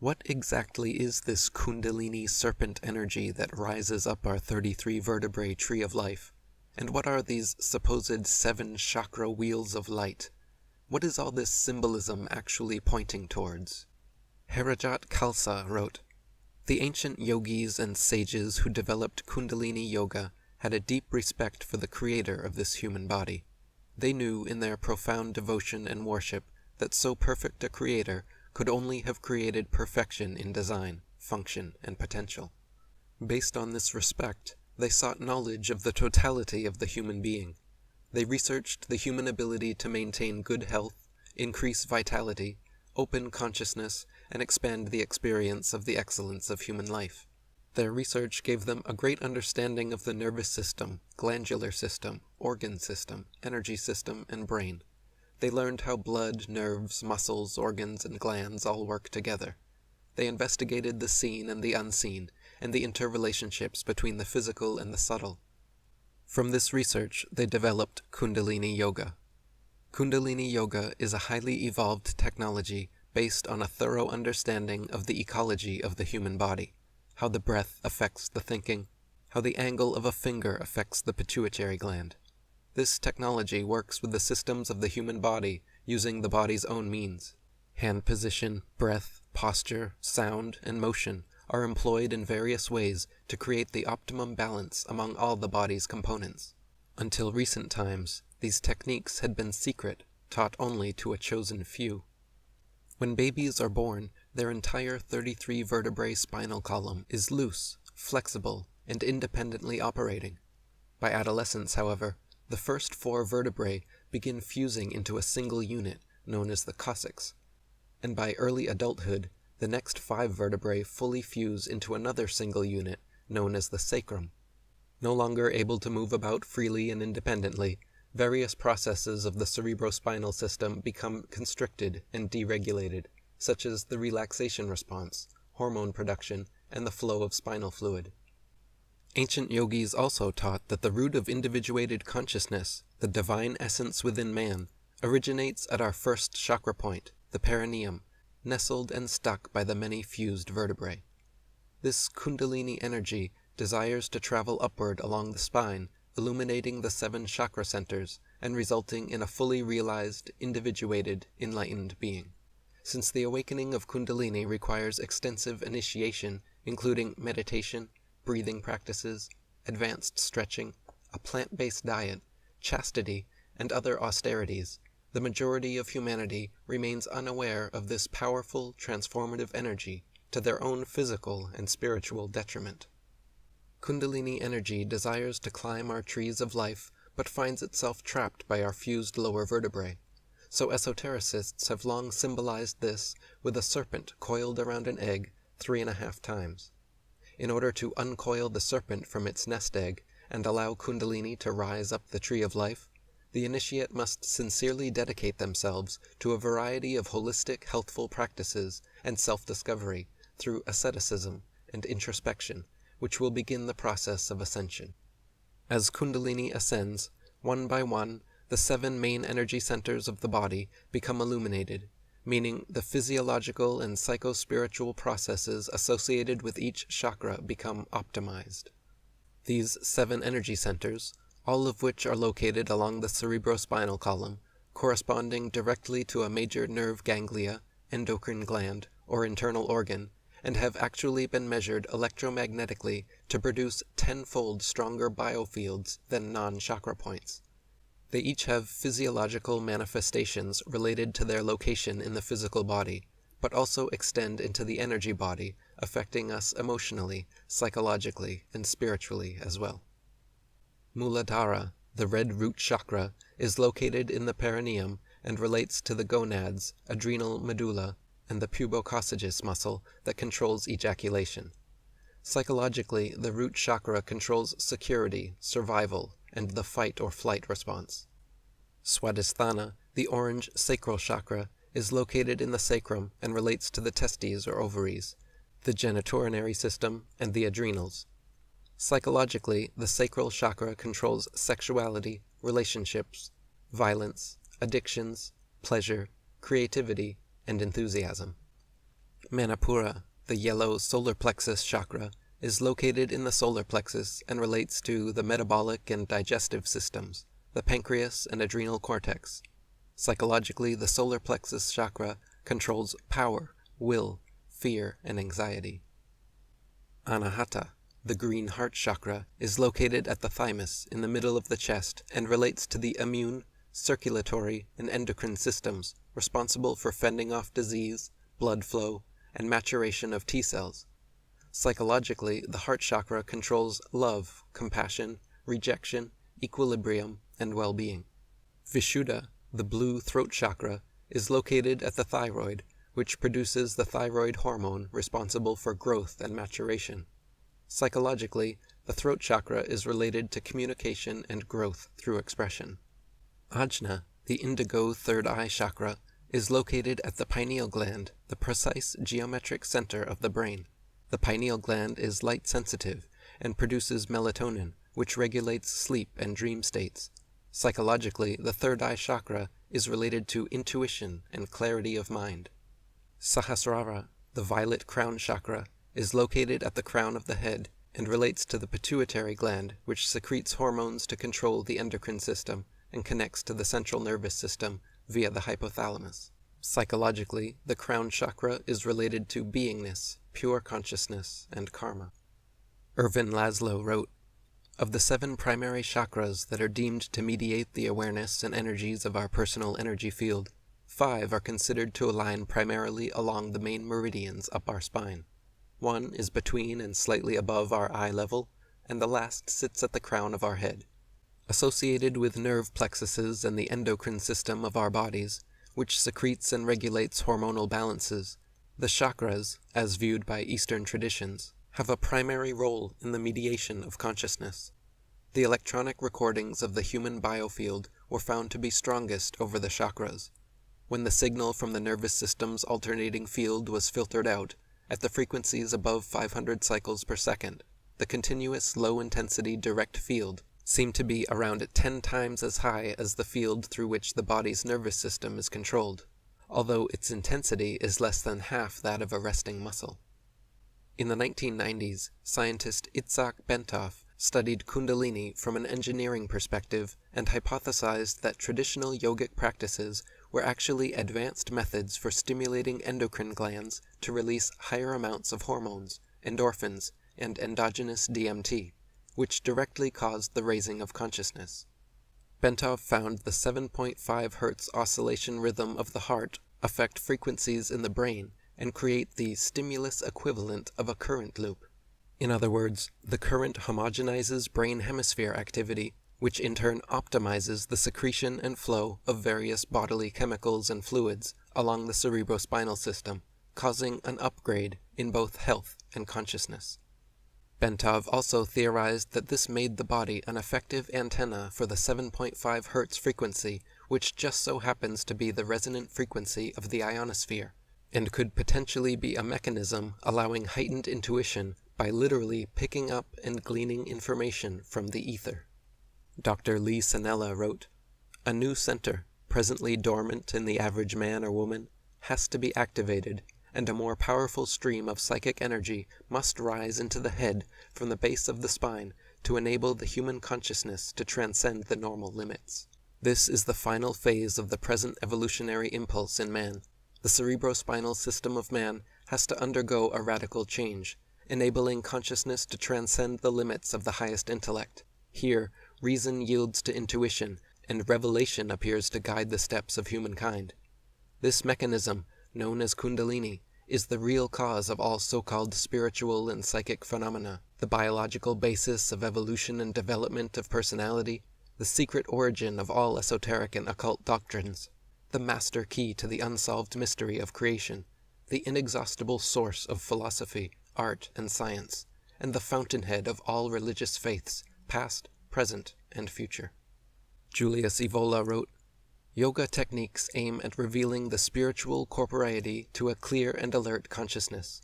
What exactly is this Kundalini serpent energy that rises up our 33 vertebrae tree of life? And what are these supposed 7 chakra wheels of light? What is all this symbolism actually pointing towards? Harajat Khalsa wrote, "The ancient yogis and sages who developed Kundalini yoga had a deep respect for the creator of this human body. They knew in their profound devotion and worship that so perfect a creator could only have created perfection in design, function, and potential. Based on this respect, they sought knowledge of the totality of the human being. They researched the human ability to maintain good health, increase vitality, open consciousness, and expand the experience of the excellence of human life. Their research gave them a great understanding of the nervous system, glandular system, organ system, energy system, and brain. They learned how blood, nerves, muscles, organs, and glands all work together. They investigated the seen and the unseen, and the interrelationships between the physical and the subtle. From this research, they developed Kundalini Yoga. Kundalini Yoga is a highly evolved technology based on a thorough understanding of the ecology of the human body, how the breath affects the thinking, how the angle of a finger affects the pituitary gland. This technology works with the systems of the human body using the body's own means. Hand position, breath, posture, sound, and motion are employed in various ways to create the optimum balance among all the body's components. Until recent times, these techniques had been secret, taught only to a chosen few. When babies are born, their entire 33 vertebrae spinal column is loose, flexible, and independently operating. By adolescence, however, the first 4 vertebrae begin fusing into a single unit, known as the coccyx, and by early adulthood, the next 5 vertebrae fully fuse into another single unit, known as the sacrum. No longer able to move about freely and independently, various processes of the cerebrospinal system become constricted and deregulated, such as the relaxation response, hormone production, and the flow of spinal fluid. Ancient yogis also taught that the root of individuated consciousness, the divine essence within man, originates at our first chakra point, the perineum, nestled and stuck by the many fused vertebrae. This Kundalini energy desires to travel upward along the spine, illuminating the 7 chakra centers and resulting in a fully realized, individuated, enlightened being. Since the awakening of Kundalini requires extensive initiation, including meditation, breathing practices, advanced stretching, a plant-based diet, chastity, and other austerities, the majority of humanity remains unaware of this powerful, transformative energy to their own physical and spiritual detriment. Kundalini energy desires to climb our trees of life, but finds itself trapped by our fused lower vertebrae. So esotericists have long symbolized this with a serpent coiled around an egg 3.5 times. In order to uncoil the serpent from its nest egg and allow Kundalini to rise up the tree of life, the initiate must sincerely dedicate themselves to a variety of holistic, healthful practices and self-discovery through asceticism and introspection, which will begin the process of ascension. As Kundalini ascends, one by one, the 7 main energy centers of the body become illuminated, meaning the physiological and psycho-spiritual processes associated with each chakra become optimized. These 7 energy centers, all of which are located along the cerebrospinal column, corresponding directly to a major nerve ganglia, endocrine gland, or internal organ, and have actually been measured electromagnetically to produce 10-fold stronger biofields than non-chakra points. They each have physiological manifestations related to their location in the physical body, but also extend into the energy body, affecting us emotionally, psychologically, and spiritually as well. Muladhara, the red root chakra, is located in the perineum and relates to the gonads, adrenal medulla, and the pubococcygeus muscle that controls ejaculation. Psychologically, the root chakra controls security, survival, and the fight or flight response. Swadhisthana, the orange sacral chakra, is located in the sacrum and relates to the testes or ovaries, the genitourinary system, and the adrenals. Psychologically, the sacral chakra controls sexuality, relationships, violence, addictions, pleasure, creativity, and enthusiasm. Manipura, the yellow solar plexus chakra, is located in the solar plexus and relates to the metabolic and digestive systems, the pancreas and adrenal cortex. Psychologically, the solar plexus chakra controls power, will, fear, and anxiety. Anahata, the green heart chakra, is located at the thymus in the middle of the chest and relates to the immune, circulatory, and endocrine systems responsible for fending off disease, blood flow, and maturation of T cells. Psychologically, the heart chakra controls love, compassion, rejection, equilibrium, and well-being. Vishuddha, the blue throat chakra, is located at the thyroid, which produces the thyroid hormone responsible for growth and maturation. Psychologically, the throat chakra is related to communication and growth through expression. Ajna, the indigo third eye chakra, is located at the pineal gland, the precise geometric center of the brain. The pineal gland is light sensitive and produces melatonin, which regulates sleep and dream states. Psychologically, the third eye chakra is related to intuition and clarity of mind. Sahasrara, the violet crown chakra, is located at the crown of the head and relates to the pituitary gland, which secretes hormones to control the endocrine system and connects to the central nervous system via the hypothalamus. Psychologically, the crown chakra is related to beingness, pure consciousness, and karma. Ervin Laszlo wrote, "Of the 7 primary chakras that are deemed to mediate the awareness and energies of our personal energy field, 5 are considered to align primarily along the main meridians up our spine. 1 is between and slightly above our eye level, and the last sits at the crown of our head. Associated with nerve plexuses and the endocrine system of our bodies, which secretes and regulates hormonal balances, the chakras, as viewed by Eastern traditions, have a primary role in the mediation of consciousness. The electronic recordings of the human biofield were found to be strongest over the chakras. When the signal from the nervous system's alternating field was filtered out, at the frequencies above 500 cycles per second, the continuous low-intensity direct field seemed to be around 10 times as high as the field through which the body's nervous system is controlled, although its intensity is less than half that of a resting muscle." In the 1990s, scientist Itzhak Bentov studied Kundalini from an engineering perspective and hypothesized that traditional yogic practices were actually advanced methods for stimulating endocrine glands to release higher amounts of hormones, endorphins, and endogenous DMT, which directly caused the raising of consciousness. Bentov found the 7.5 Hz oscillation rhythm of the heart affect frequencies in the brain and create the stimulus equivalent of a current loop. In other words, the current homogenizes brain hemisphere activity, which in turn optimizes the secretion and flow of various bodily chemicals and fluids along the cerebrospinal system, causing an upgrade in both health and consciousness. Bentov also theorized that this made the body an effective antenna for the 7.5 Hz frequency, which just so happens to be the resonant frequency of the ionosphere, and could potentially be a mechanism allowing heightened intuition by literally picking up and gleaning information from the ether. Dr. Lee Sanella wrote, "A new center, presently dormant in the average man or woman, has to be activated, and a more powerful stream of psychic energy must rise into the head from the base of the spine to enable the human consciousness to transcend the normal limits. This is the final phase of the present evolutionary impulse in man. The cerebrospinal system of man has to undergo a radical change, enabling consciousness to transcend the limits of the highest intellect. Here, reason yields to intuition, and revelation appears to guide the steps of humankind. This mechanism, known as Kundalini, is the real cause of all so-called spiritual and psychic phenomena, the biological basis of evolution and development of personality, the secret origin of all esoteric and occult doctrines, the master key to the unsolved mystery of creation, the inexhaustible source of philosophy, art, and science, and the fountainhead of all religious faiths, past, present, and future." Julius Evola wrote, "Yoga techniques aim at revealing the spiritual corporeity to a clear and alert consciousness.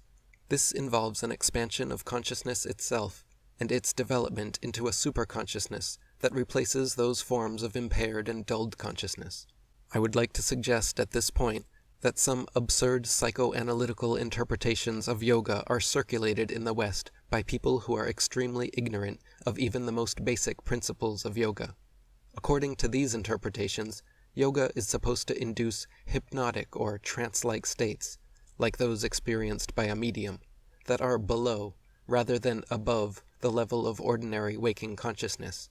This involves an expansion of consciousness itself, and its development into a superconsciousness that replaces those forms of impaired and dulled consciousness. I would like to suggest at this point that some absurd psychoanalytical interpretations of yoga are circulated in the West by people who are extremely ignorant of even the most basic principles of yoga. According to these interpretations, yoga is supposed to induce hypnotic or trance-like states, like those experienced by a medium, that are below, rather than above, the level of ordinary waking consciousness.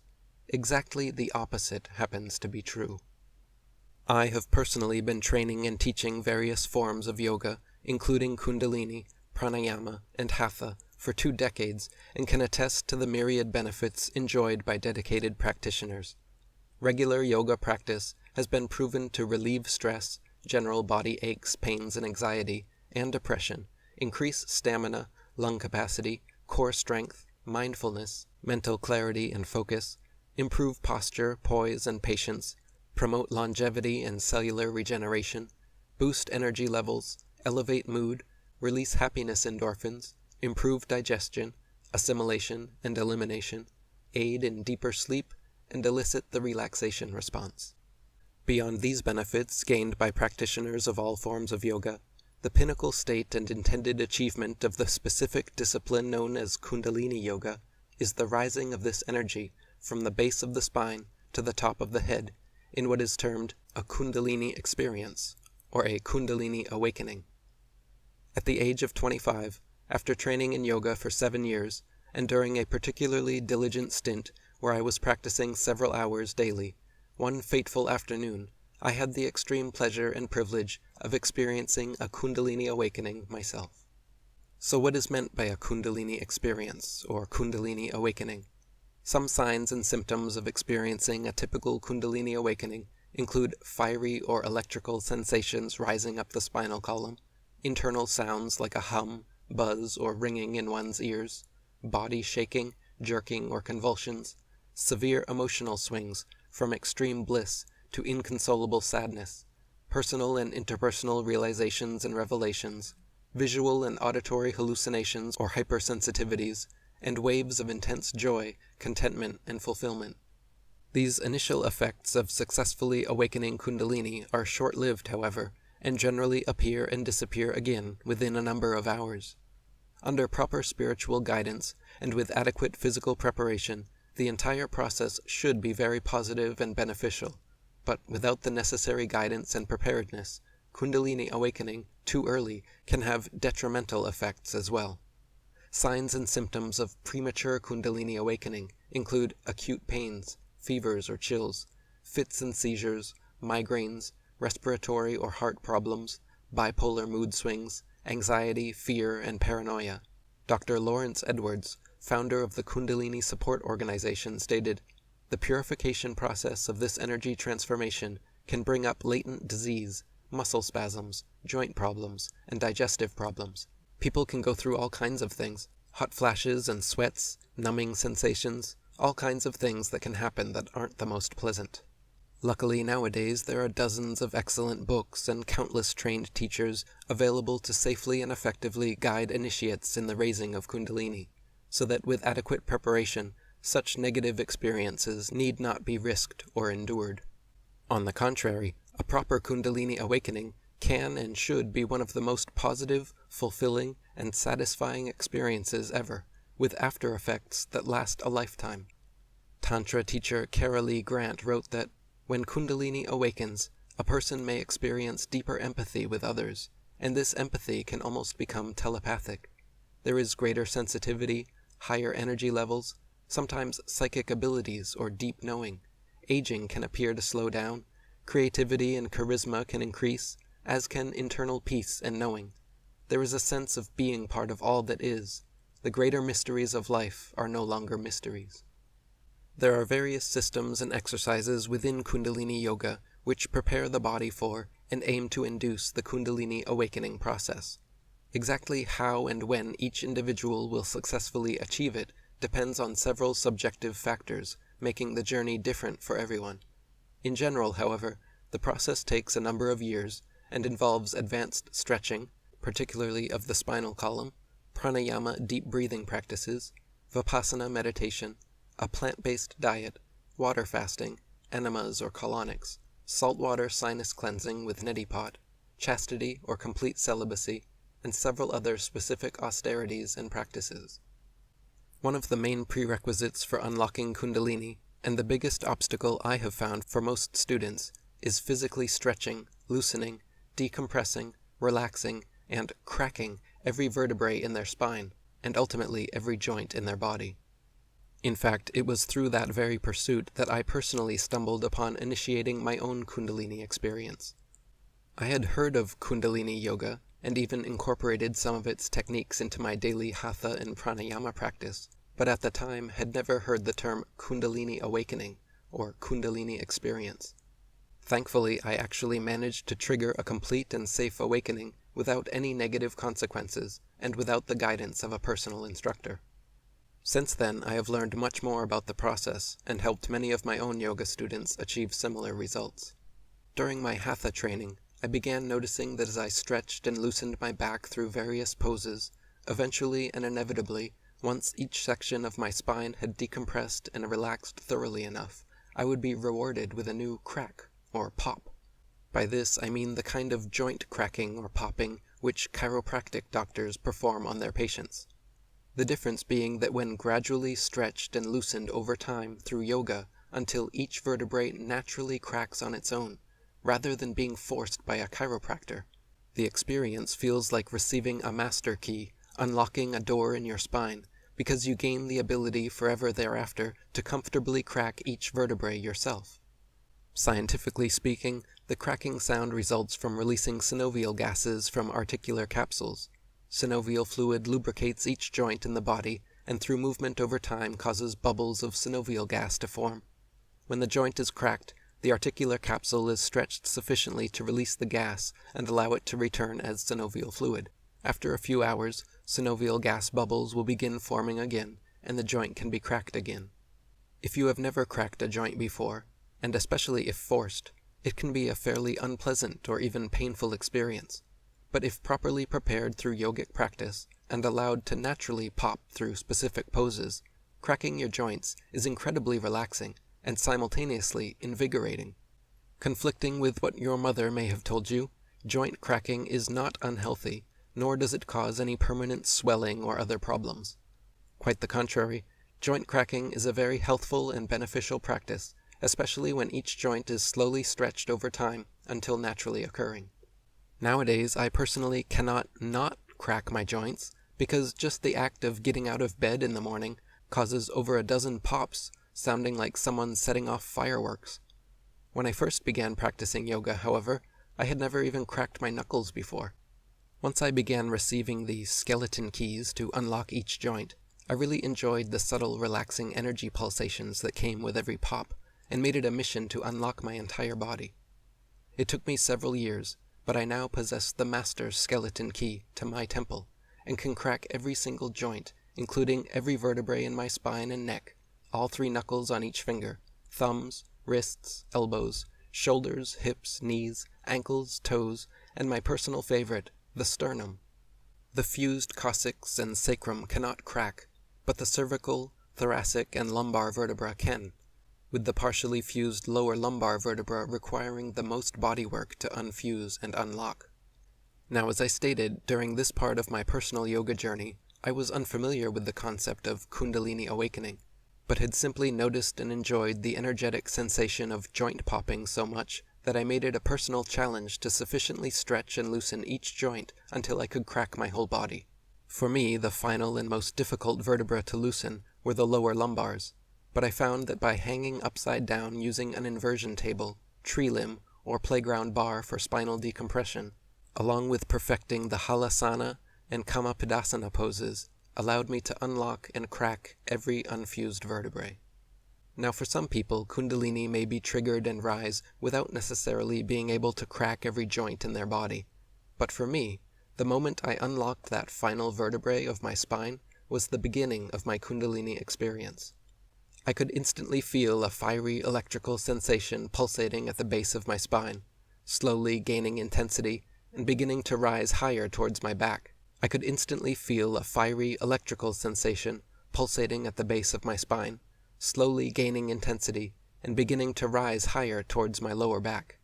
Exactly the opposite happens to be true. I have personally been training and teaching various forms of yoga, including Kundalini, Pranayama, and Hatha, for 2 decades, and can attest to the myriad benefits enjoyed by dedicated practitioners. Regular yoga practice has been proven to relieve stress, general body aches, pains, and anxiety, and depression, increase stamina, lung capacity, core strength, mindfulness, mental clarity and focus, improve posture, poise, and patience, promote longevity and cellular regeneration, boost energy levels, elevate mood, release happiness endorphins, improve digestion, assimilation and elimination, aid in deeper sleep, and elicit the relaxation response. Beyond these benefits gained by practitioners of all forms of yoga, the pinnacle state and intended achievement of the specific discipline known as Kundalini Yoga is the rising of this energy from the base of the spine to the top of the head in what is termed a Kundalini experience, or a Kundalini awakening. At the age of 25, after training in yoga for 7 years, and during a particularly diligent stint where I was practicing several hours daily, one fateful afternoon, I had the extreme pleasure and privilege of experiencing a Kundalini awakening myself. So what is meant by a Kundalini experience, or Kundalini awakening? Some signs and symptoms of experiencing a typical Kundalini awakening include fiery or electrical sensations rising up the spinal column, internal sounds like a hum, buzz, or ringing in one's ears, body shaking, jerking, or convulsions, severe emotional swings from extreme bliss to inconsolable sadness, personal and interpersonal realizations and revelations, visual and auditory hallucinations or hypersensitivities, and waves of intense joy, contentment, and fulfillment. These initial effects of successfully awakening Kundalini are short-lived, however, and generally appear and disappear again within a number of hours. Under proper spiritual guidance, and with adequate physical preparation, the entire process should be very positive and beneficial, but without the necessary guidance and preparedness, Kundalini awakening too early can have detrimental effects as well. Signs and symptoms of premature Kundalini awakening include acute pains, fevers or chills, fits and seizures, migraines, respiratory or heart problems, bipolar mood swings, anxiety, fear, and paranoia. Dr. Lawrence Edwards, founder of the Kundalini Support Organization, stated, "The purification process of this energy transformation can bring up latent disease, muscle spasms, joint problems, and digestive problems. People can go through all kinds of things, hot flashes and sweats, numbing sensations, all kinds of things that can happen that aren't the most pleasant." Luckily nowadays there are dozens of excellent books and countless trained teachers available to safely and effectively guide initiates in the raising of Kundalini, so that with adequate preparation, such negative experiences need not be risked or endured. On the contrary, a proper Kundalini awakening can and should be one of the most positive, fulfilling, and satisfying experiences ever, with after effects that last a lifetime. Tantra teacher Cara Lee Grant wrote that, "When Kundalini awakens, a person may experience deeper empathy with others, and this empathy can almost become telepathic. There is greater sensitivity, higher energy levels, sometimes psychic abilities or deep knowing. Aging can appear to slow down, creativity and charisma can increase, as can internal peace and knowing. There is a sense of being part of all that is. The greater mysteries of life are no longer mysteries." There are various systems and exercises within Kundalini Yoga which prepare the body for and aim to induce the Kundalini awakening process. Exactly how and when each individual will successfully achieve it depends on several subjective factors, making the journey different for everyone. In general, however, the process takes a number of years and involves advanced stretching, particularly of the spinal column, pranayama deep breathing practices, vipassana meditation, a plant-based diet, water fasting, enemas or colonics, saltwater sinus cleansing with neti pot, chastity or complete celibacy, and several other specific austerities and practices. One of the main prerequisites for unlocking Kundalini, and the biggest obstacle I have found for most students, is physically stretching, loosening, decompressing, relaxing, and cracking every vertebrae in their spine, and ultimately every joint in their body. In fact, it was through that very pursuit that I personally stumbled upon initiating my own Kundalini experience. I had heard of Kundalini yoga, and even incorporated some of its techniques into my daily hatha and pranayama practice, but at the time had never heard the term Kundalini awakening, or Kundalini experience. Thankfully, I actually managed to trigger a complete and safe awakening without any negative consequences, and without the guidance of a personal instructor. Since then, I have learned much more about the process, and helped many of my own yoga students achieve similar results. During my hatha training, I began noticing that as I stretched and loosened my back through various poses, eventually and inevitably, once each section of my spine had decompressed and relaxed thoroughly enough, I would be rewarded with a new crack, or pop. By this I mean the kind of joint cracking or popping which chiropractic doctors perform on their patients. The difference being that when gradually stretched and loosened over time through yoga until each vertebrae naturally cracks on its own, rather than being forced by a chiropractor, the experience feels like receiving a master key, unlocking a door in your spine, because you gain the ability forever thereafter to comfortably crack each vertebrae yourself. Scientifically speaking, the cracking sound results from releasing synovial gases from articular capsules. Synovial fluid lubricates each joint in the body, and through movement over time causes bubbles of synovial gas to form. When the joint is cracked, the articular capsule is stretched sufficiently to release the gas and allow it to return as synovial fluid. After a few hours, synovial gas bubbles will begin forming again, and the joint can be cracked again. If you have never cracked a joint before, and especially if forced, it can be a fairly unpleasant or even painful experience. But if properly prepared through yogic practice, and allowed to naturally pop through specific poses, cracking your joints is incredibly relaxing and simultaneously invigorating. Conflicting with what your mother may have told you, joint cracking is not unhealthy, nor does it cause any permanent swelling or other problems. Quite the contrary, joint cracking is a very healthful and beneficial practice, especially when each joint is slowly stretched over time until naturally occurring. Nowadays, I personally cannot not crack my joints, because just the act of getting out of bed in the morning causes over a dozen pops, sounding like someone setting off fireworks. When I first began practicing yoga, however, I had never even cracked my knuckles before. Once I began receiving the skeleton keys to unlock each joint, I really enjoyed the subtle relaxing energy pulsations that came with every pop, and made it a mission to unlock my entire body. It took me several years, but I now possess the master skeleton key to my temple, and can crack every single joint, including every vertebrae in my spine and neck, all 3 knuckles on each finger, thumbs, wrists, elbows, shoulders, hips, knees, ankles, toes, and my personal favorite, the sternum. The fused coccyx and sacrum cannot crack, but the cervical, thoracic, and lumbar vertebra can, with the partially fused lower lumbar vertebra requiring the most bodywork to unfuse and unlock. Now, as I stated, during this part of my personal yoga journey, I was unfamiliar with the concept of Kundalini awakening, but had simply noticed and enjoyed the energetic sensation of joint popping so much that I made it a personal challenge to sufficiently stretch and loosen each joint until I could crack my whole body. For me, the final and most difficult vertebra to loosen were the lower lumbars, but I found that by hanging upside down using an inversion table, tree limb, or playground bar for spinal decompression, along with perfecting the halasana and kamapadasana poses, allowed me to unlock and crack every unfused vertebrae. Now, for some people, Kundalini may be triggered and rise without necessarily being able to crack every joint in their body. But for me, the moment I unlocked that final vertebrae of my spine was the beginning of my Kundalini experience. I could instantly feel a fiery electrical sensation pulsating at the base of my spine, slowly gaining intensity and beginning to rise higher towards my back. I could instantly feel a fiery electrical sensation pulsating at the base of my spine, slowly gaining intensity and beginning to rise higher towards my lower back.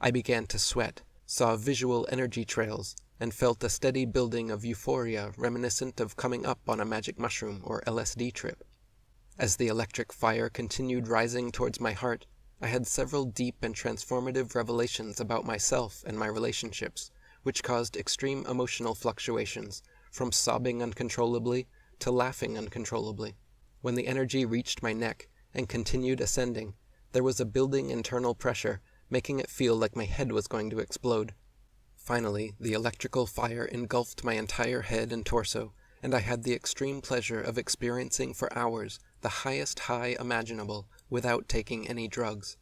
I began to sweat, saw visual energy trails, and felt a steady building of euphoria reminiscent of coming up on a magic mushroom or LSD trip. As the electric fire continued rising towards my heart, I had several deep and transformative revelations about myself and my relationships, which caused extreme emotional fluctuations, from sobbing uncontrollably to laughing uncontrollably. When the energy reached my neck and continued ascending, there was a building internal pressure, making it feel like my head was going to explode. Finally, the electrical fire engulfed my entire head and torso, and I had the extreme pleasure of experiencing for hours the highest high imaginable without taking any drugs.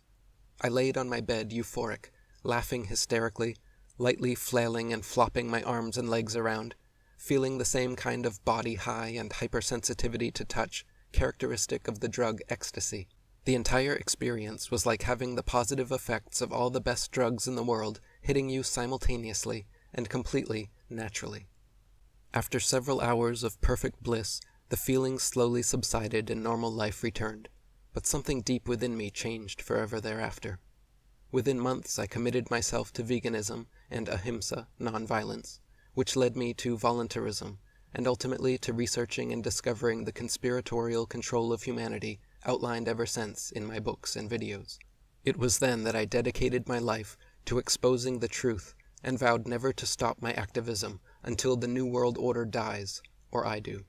I laid on my bed euphoric, laughing hysterically, lightly flailing and flopping my arms and legs around, feeling the same kind of body high and hypersensitivity to touch characteristic of the drug ecstasy. The entire experience was like having the positive effects of all the best drugs in the world hitting you simultaneously and completely naturally. After several hours of perfect bliss, the feelings slowly subsided and normal life returned, but something deep within me changed forever thereafter. Within months I committed myself to veganism and ahimsa, non-violence, which led me to voluntarism, and ultimately to researching and discovering the conspiratorial control of humanity outlined ever since in my books and videos. It was then that I dedicated my life to exposing the truth and vowed never to stop my activism until the New World Order dies, or I do.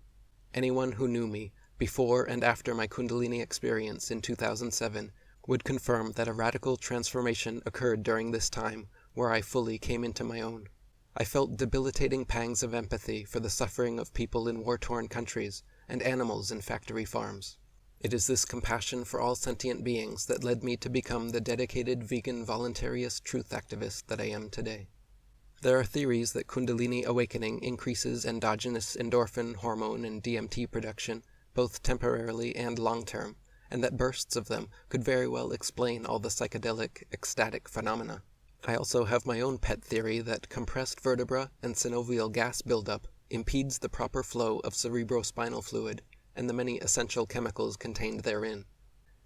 Anyone who knew me, before and after my Kundalini experience in 2007, would confirm that a radical transformation occurred during this time where I fully came into my own. I felt debilitating pangs of empathy for the suffering of people in war-torn countries and animals in factory farms. It is this compassion for all sentient beings that led me to become the dedicated vegan voluntarist truth activist that I am today. There are theories that Kundalini awakening increases endogenous endorphin hormone and DMT production, both temporarily and long-term, and that bursts of them could very well explain all the psychedelic, ecstatic phenomena. I also have my own pet theory that compressed vertebra and synovial gas buildup impedes the proper flow of cerebrospinal fluid and the many essential chemicals contained therein,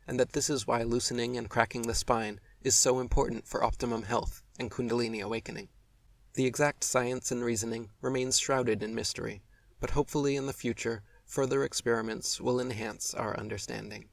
and that this is why loosening and cracking the spine is so important for optimum health and Kundalini awakening. The exact science and reasoning remains shrouded in mystery, but hopefully in the future, further experiments will enhance our understanding.